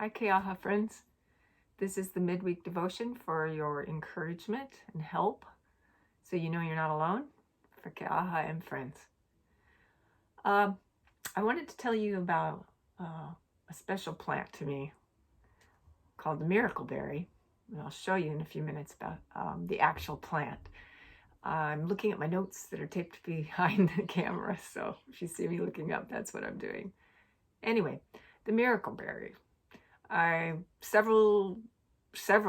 Hi, Keaha friends. This is the midweek devotion for your encouragement and help, so you know you're not alone, for Keaha and friends. I wanted to tell you about a special plant to me called the miracle berry, and I'll show you in a few minutes about the actual plant. I'm looking at my notes that are taped behind the camera, so if you see me looking up, that's what I'm doing. Anyway, the miracle berry. Several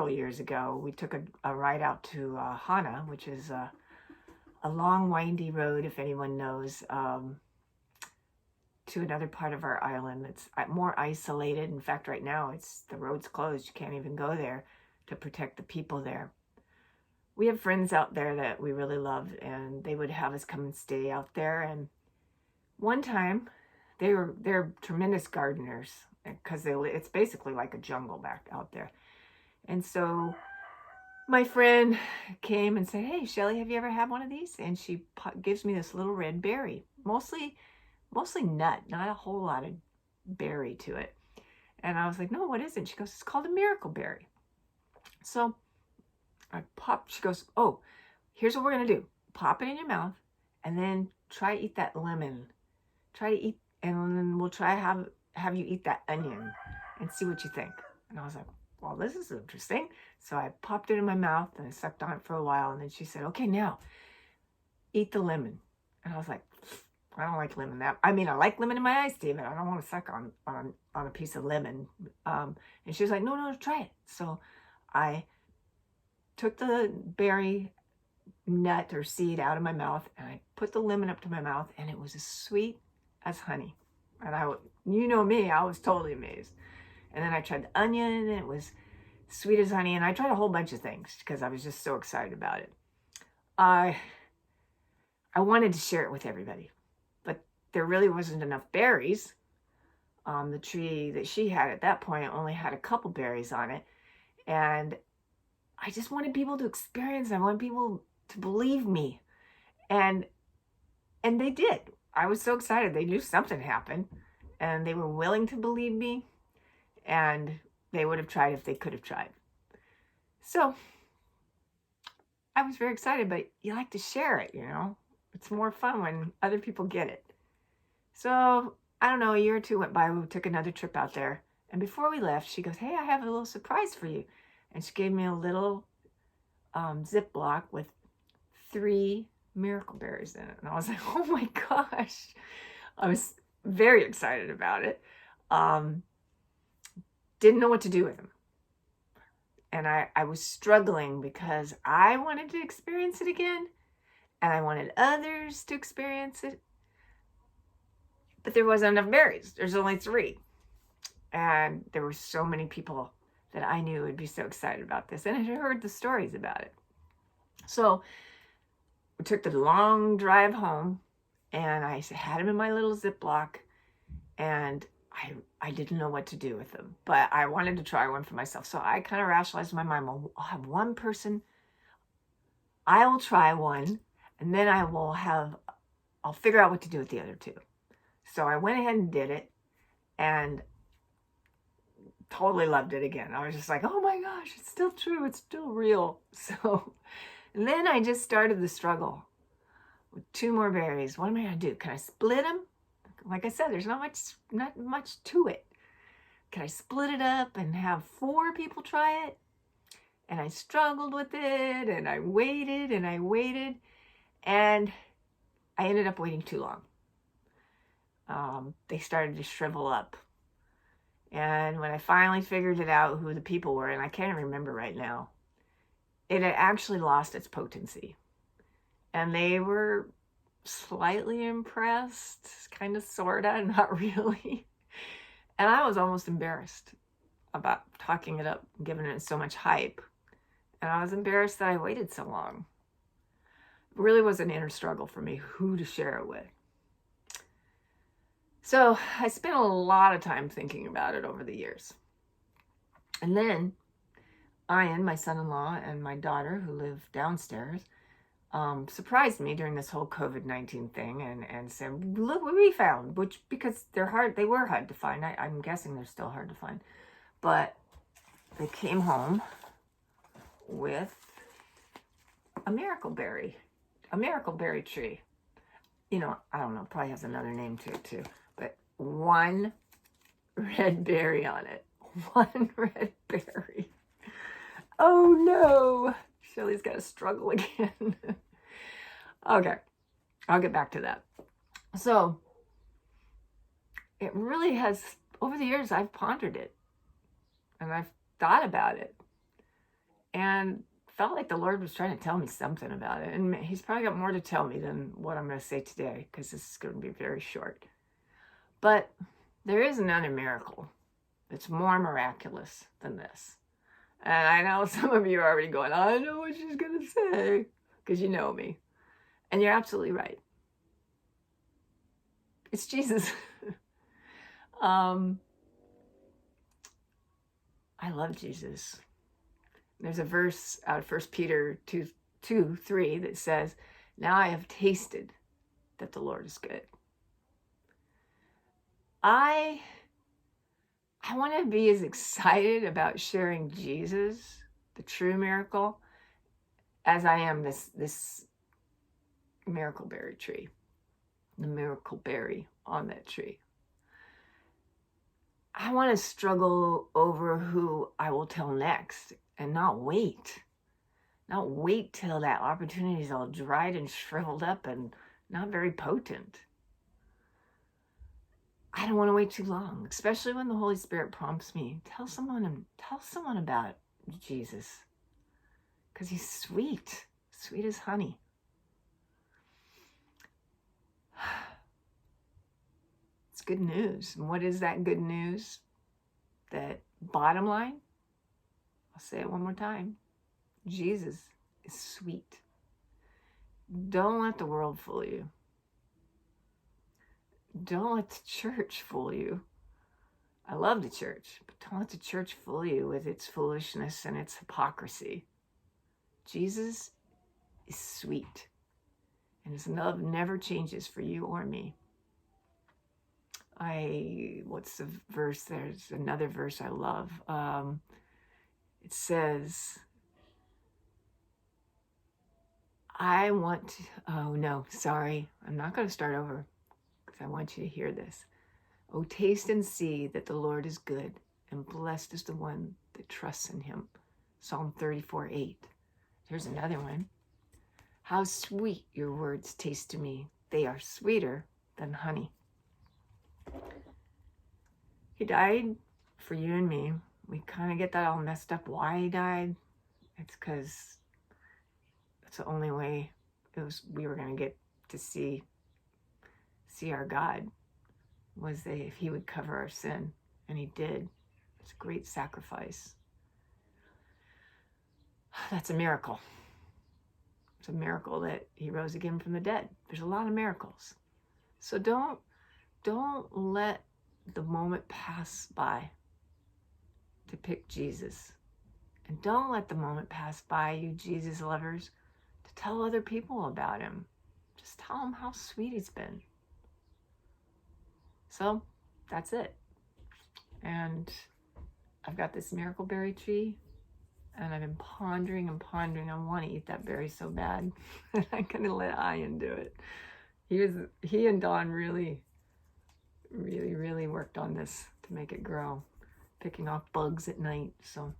years ago, we took a ride out to Hana, which is a long, windy road, if anyone knows, to another part of our island that's more isolated. In fact, right now, the road's closed. You can't even go there to protect the people there. We have friends out there that we really love, and they would have us come and stay out there. And one time, they're tremendous gardeners because it's basically like a jungle back out there. And so my friend came and said, "Hey, Shelly, have you ever had one of these?" And she gives me this little red berry, mostly nut, not a whole lot of berry to it. And I was like, "No, what is it?" She goes, "It's called a miracle berry." So I popped. She goes, "Oh, here's what we're gonna do: pop it in your mouth, and then try to eat that lemon. Try to eat, and then we'll try to have you eat that onion, and see what you think." And I was like, "Well, this is interesting." So I popped it in my mouth and I sucked on it for a while. And then she said, "Okay, now eat the lemon." And I was like, "I don't like lemon. I like lemon in my iced tea, but I don't want to suck on a piece of lemon." And she was like, "No, try it." So I took the berry nut or seed out of my mouth and I put the lemon up to my mouth, and it was as sweet as honey. And you know me, I was totally amazed. And then I tried the onion, and it was sweet as honey. And I tried a whole bunch of things because I was just so excited about it. I wanted to share it with everybody, but there really wasn't enough berries. The tree that she had at that point only had a couple berries on it. And I just wanted people to experience it. I wanted people to believe me. And they did. I was so excited. They knew something happened, and they were willing to believe me, and they would have tried if they could have tried. So I was very excited, but you like to share it, you know? It's more fun when other people get it. So I don't know, a year or two went by. We took another trip out there. And before we left, she goes, "Hey, I have a little surprise for you." And she gave me a little Ziploc with 3 miracle berries in it. And I was like, "Oh my gosh." I was very excited about it. Didn't know what to do with them. And I was struggling because I wanted to experience it again, and I wanted others to experience it. But there wasn't enough berries. There's only 3. And there were so many people that I knew would be so excited about this, and I had heard the stories about it. So we took the long drive home, and I had them in my little Ziploc, and I didn't know what to do with them, but I wanted to try one for myself. So I kind of rationalized in my mind, well, I'll have one person, I will try one, and then I'll figure out what to do with the other 2. So I went ahead and did it, and totally loved it again. I was just like, "Oh my gosh, it's still true. It's still real." So then I just started the struggle with 2 more berries. What am I going to do? Can I split them? Like I said, there's not much to it. Can I split it up and have 4 people try it? And I struggled with it, and I waited, and and I ended up waiting too long. They started to shrivel up. And when I finally figured it out who the people were, and I can't remember right now, it had actually lost its potency. And they were slightly impressed, kind of, sorta, not really. And I was almost embarrassed about talking it up, giving it so much hype. And I was embarrassed that I waited so long. It really was an inner struggle for me who to share it with. So I spent a lot of time thinking about it over the years. And then Ian, my son-in-law, and my daughter, who live downstairs, surprised me during this whole COVID-19 thing, and said, "Look what we found," which, because they were hard to find. I'm guessing they're still hard to find. But they came home with a miracle berry tree. You know, I don't know, probably has another name to it too, but one red berry on it. One red berry. Oh no, Shelly's got to struggle again. Okay, I'll get back to that. So it really has, over the years, I've pondered it and I've thought about it and felt like the Lord was trying to tell me something about it. And he's probably got more to tell me than what I'm going to say today, because this is going to be very short. But there is another miracle that's more miraculous than this. And I know some of you are already going, I know what she's going to say, because you know me. And you're absolutely right. It's Jesus. I love Jesus. There's a verse out of 1 Peter 2:3 that says, now I have tasted that the Lord is good. I want to be as excited about sharing Jesus, the true miracle, as I am this miracle berry tree, the miracle berry on that tree. I want to struggle over who I will tell next and not wait till that opportunity is all dried and shriveled up and not very potent. I don't want to wait too long, especially when the Holy Spirit prompts me, tell someone about Jesus, because he's sweet as honey. It's good news. And what is that good news? That bottom line, I'll say it one more time, Jesus is sweet. Don't let the world fool you. Don't let the church fool you. I love the church, but don't let the church fool you with its foolishness and its hypocrisy. Jesus is sweet, and his love never changes for you or me. What's the verse? There's another verse I love. It says, I'm not going to start over, because I want you to hear this. Oh, taste and see that the Lord is good, and blessed is the one that trusts in him. Psalm 34:8. Here's another one. How sweet your words taste to me. They are sweeter than honey. He died for you and me. We kind of get that all messed up. Why he died? It's because that's the only way we were going to get to see our God, was that if he would cover our sin. And he did. It's a great sacrifice. That's a miracle. It's a miracle that he rose again from the dead. There's a lot of miracles. So don't let the moment pass by to pick Jesus. And don't let the moment pass by, you Jesus lovers, to tell other people about him. Just tell them how sweet he's been. So that's it. And I've got this miracle berry tree, and I've been pondering. I want to eat that berry so bad. I'm going to let Ian do it. He and Dawn really worked on this to make it grow, picking off bugs at night. So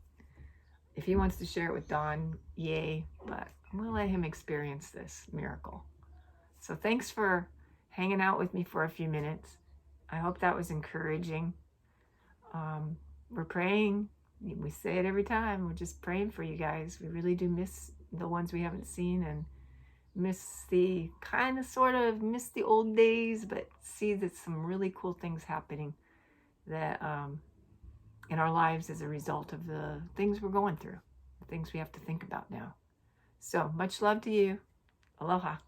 if he wants to share it with Dawn, yay, but I'm going to let him experience this miracle. So thanks for hanging out with me for a few minutes. I hope that was encouraging. We're praying. We say it every time. We're just praying for you guys. We really do miss the ones we haven't seen, and miss the old days, but see that some really cool things happening that in our lives as a result of the things we're going through, the things we have to think about now. So much love to you. Aloha.